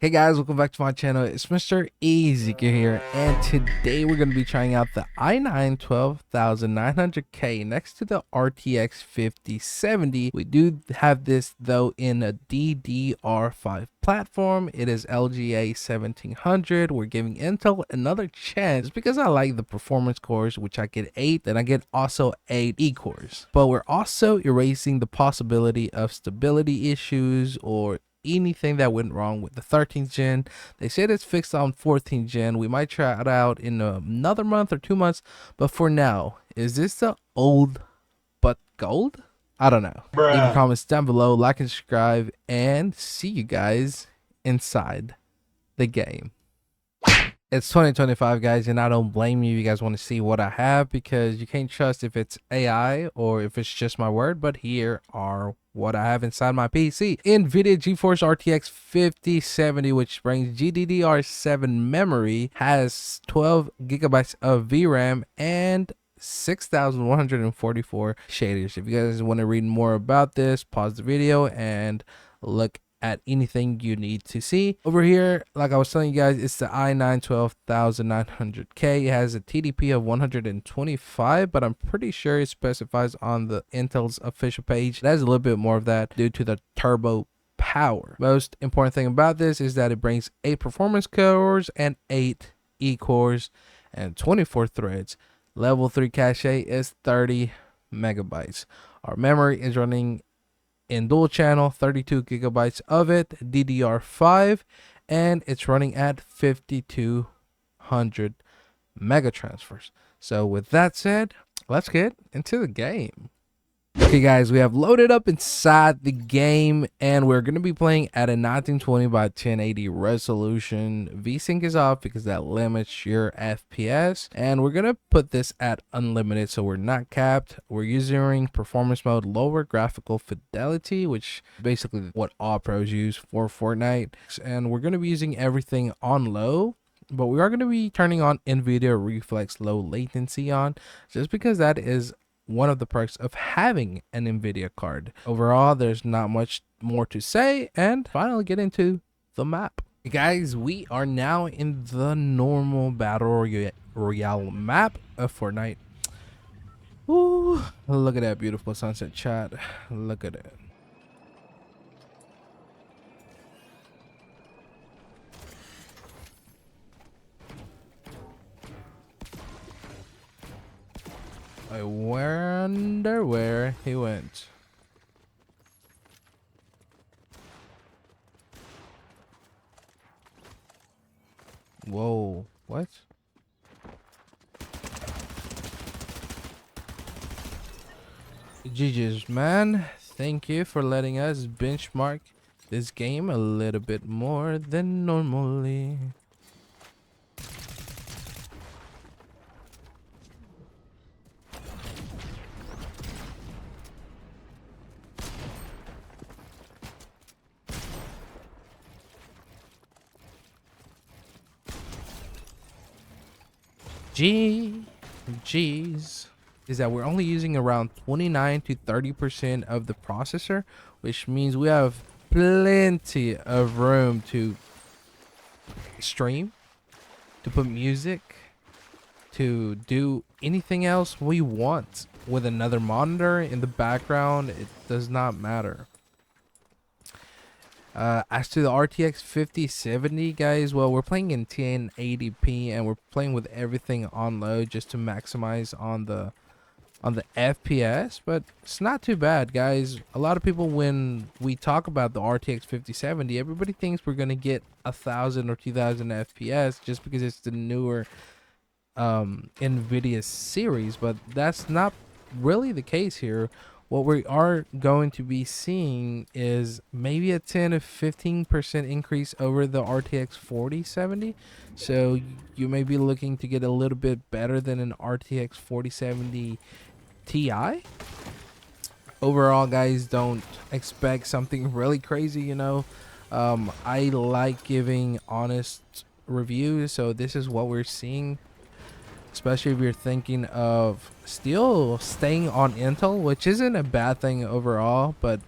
Hey guys, welcome back to my channel. It's Mr. MREZEQ here, and today we're going to be trying out the i9 12900K next to the RTX 5070. We do have this though in a DDR5 platform. It is LGA 1700. We're giving Intel another chance because I like the performance cores, which I get 8, then I get also 8 E-cores. But we're also erasing the possibility of stability issues or anything that went wrong with the 13th gen. They said it's fixed on 14th gen. We might try it out in another month or 2 months, but for now, is this the old but gold? I don't know. Leave your comments down below, like and subscribe, and see you guys inside the game. It's 2025, guys, and I don't blame you. You guys want to see what I have because you can't trust if it's AI or if it's just my word, but here are what I have inside my PC. NVIDIA GeForce RTX 5070, which brings GDDR7 memory, has 12 gigabytes of VRAM, and 6,144 shaders. If you guys want to read more about this, pause the video and look at anything you need to see. Over here, like I was telling you guys, it's the i9 12900K. It has a TDP of 125, but I'm pretty sure it specifies on the Intel's official page. It has a little bit more of that due to the turbo power. Most important thing about this is that it brings 8 performance cores and 8 E-cores and 24 threads. Level 3 cache is 30 megabytes. Our memory is running in dual channel, 32 gigabytes of it, DDR5, and it's running at 5200 mega transfers. So with that said, let's get into the game. Okay guys, we have loaded up inside the game and we're going to be playing at a 1920 by 1080 resolution. VSync is off because that limits your FPS, and we're going to put this at unlimited so we're not capped. We're using performance mode, lower graphical fidelity, which is basically what all pros use for Fortnite, and we're going to be using everything on low. But we are going to be turning on NVIDIA Reflex Low Latency on, just because that is one of the perks of having an NVIDIA card. Overall, there's not much more to say, and finally get into the map. Guys, we are now in the normal battle royale map of Fortnite. Ooh, look at that beautiful sunset, chat. Look at it. I wonder where he went. Whoa, what? GG's, man. Thank you for letting us benchmark this game a little bit more than normally. G's is that we're only using around 29 to 30% of the processor, which means we have plenty of room to stream, to put music, to do anything else we want with another monitor in the background. It does not matter. As to the RTX 5070, guys, well, we're playing in 1080p and we're playing with everything on low just to maximize on the FPS, but it's not too bad, guys. A lot of people, when we talk about the RTX 5070, everybody thinks we're gonna get 1,000 or 2,000 FPS just because it's the newer NVIDIA series, but that's not really the case here. What we are going to be seeing is maybe a 10 to 15% increase over the RTX 4070. So you may be looking to get a little bit better than an RTX 4070 Ti. Overall, guys, don't expect something really crazy, you know. I like giving honest reviews, so this is what we're seeing. Especially if you're thinking of still staying on Intel, which isn't a bad thing overall, but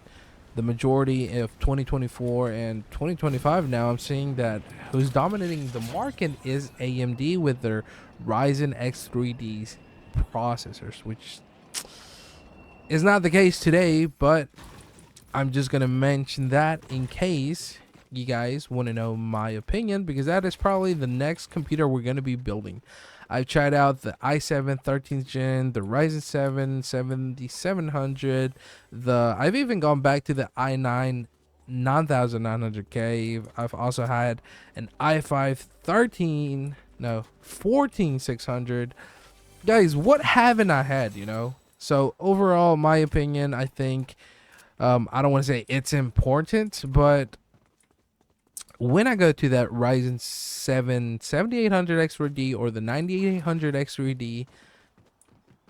the majority of 2024 and 2025 now, I'm seeing that who's dominating the market is AMD with their Ryzen X3D processors, which is not the case today, but I'm just gonna mention that in case you guys want to know my opinion, because that is probably the next computer we're gonna be building. I've tried out the i7 13th gen, the Ryzen 7 7700, I've even gone back to the i9 9900K. I've also had an i5 14600. Guys, what haven't I had, you know? So overall, my opinion, I think, I don't want to say it's important, but when I go to that Ryzen 7 7800X3D or the 9800X3D,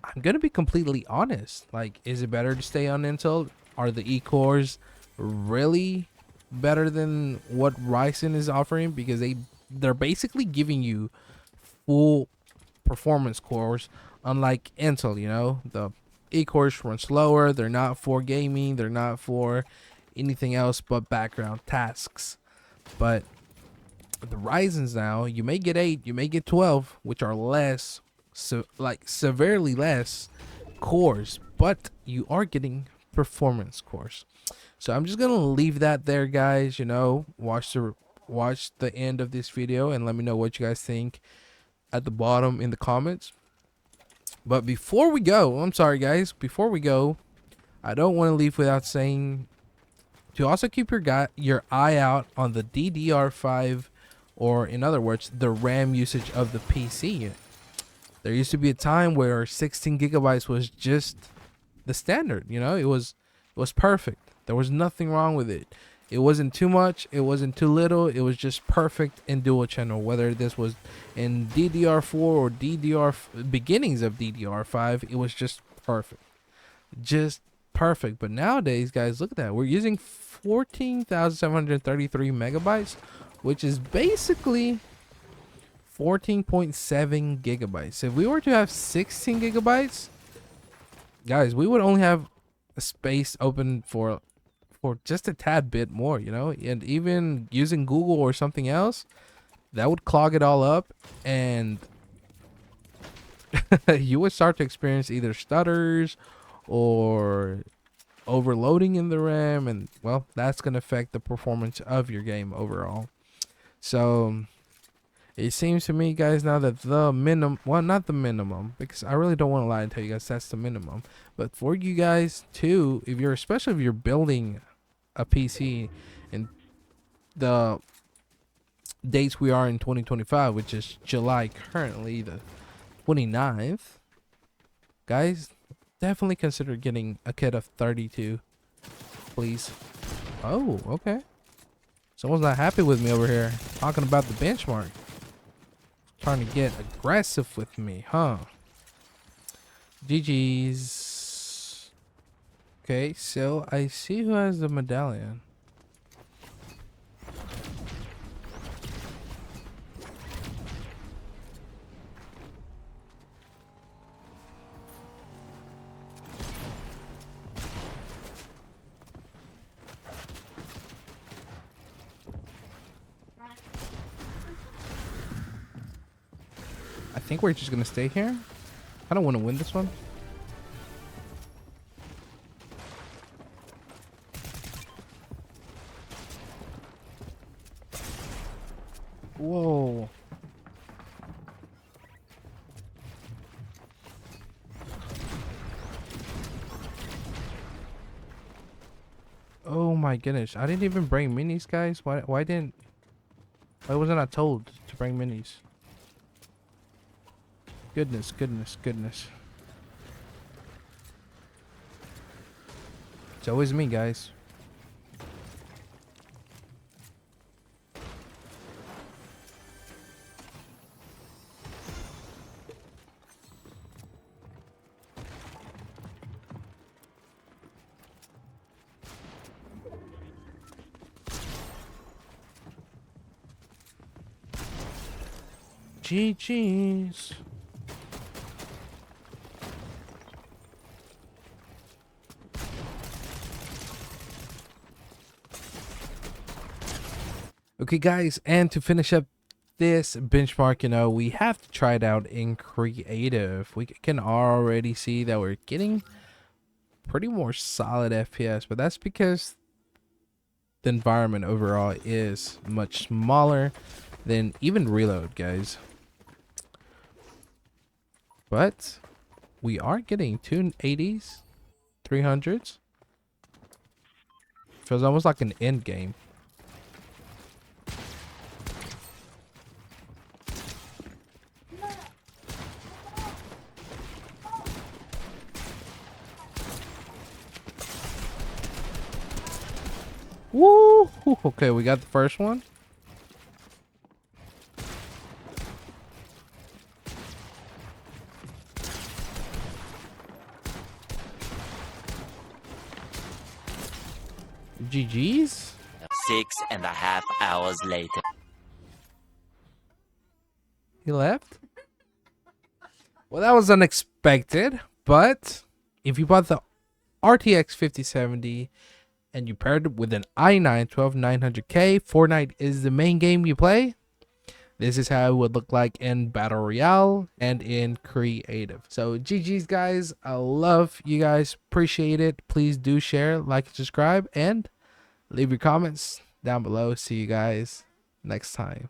I'm going to be completely honest. Like, is it better to stay on Intel? Are the E-cores really better than what Ryzen is offering? Because they're basically giving you full performance cores, unlike Intel, you know? The E-cores run slower. They're not for gaming. They're not for anything else but background tasks. But the Ryzen's now, you may get 8, you may get 12, which are less, so like severely less cores, but you are getting performance cores. So I'm just gonna leave that there, guys. You know, watch the end of this video and let me know what you guys think at the bottom in the comments. But before we go, I'm sorry guys, before we go, I don't want to leave without saying to also keep your eye out on the DDR5, or in other words, the RAM usage of the PC. There used to be a time where 16 gigabytes was just the standard, you know, it was perfect. There was nothing wrong with it. It wasn't too much, it wasn't too little, it was just perfect in dual channel, whether this was in DDR4 or beginnings of DDR5, it was just perfect. Just perfect. But nowadays, guys, look at that. We're using 14,733 megabytes, which is basically 14.7 gigabytes. If we were to have 16 gigabytes, guys, we would only have a space open for just a tad bit more, you know, and even using Google or something else, that would clog it all up, and you would start to experience either stutters or overloading in the RAM, and well, that's going to affect the performance of your game overall. So it seems to me, guys, now that the minimum, well, not the minimum, because I really don't want to lie and tell you guys that's the minimum, but for you guys too, especially if you're building a PC in the dates we are in 2025, which is July currently the 29th, guys, definitely consider getting a kit of 32, please. Oh, okay. Someone's not happy with me over here, talking about the benchmark. Trying to get aggressive with me, huh? GG's. Okay, so I see who has the medallion. I think we're just gonna stay here. I don't want to win this one. Whoa. Oh my goodness. I didn't even bring minis, guys. Why wasn't I told to bring minis? Goodness. It's always me, guys. GG's. Okay, guys, and to finish up this benchmark, we have to try it out in creative. We can already see that we're getting pretty more solid FPS, but that's because the environment overall is much smaller than even reload, guys. But we are getting 280s, 300s. Feels almost like an end game. Woo! Okay, we got the first one. GG's. 6.5 hours later. He left? Well, that was unexpected, but if you bought the RTX 5070 and you paired it with an i9 12900K, Fortnite is the main game you play, this is how it would look like in Battle Royale and in Creative. So GG's, guys. I love you guys. Appreciate it. Please do share, like, and subscribe, and leave your comments down below. See you guys next time.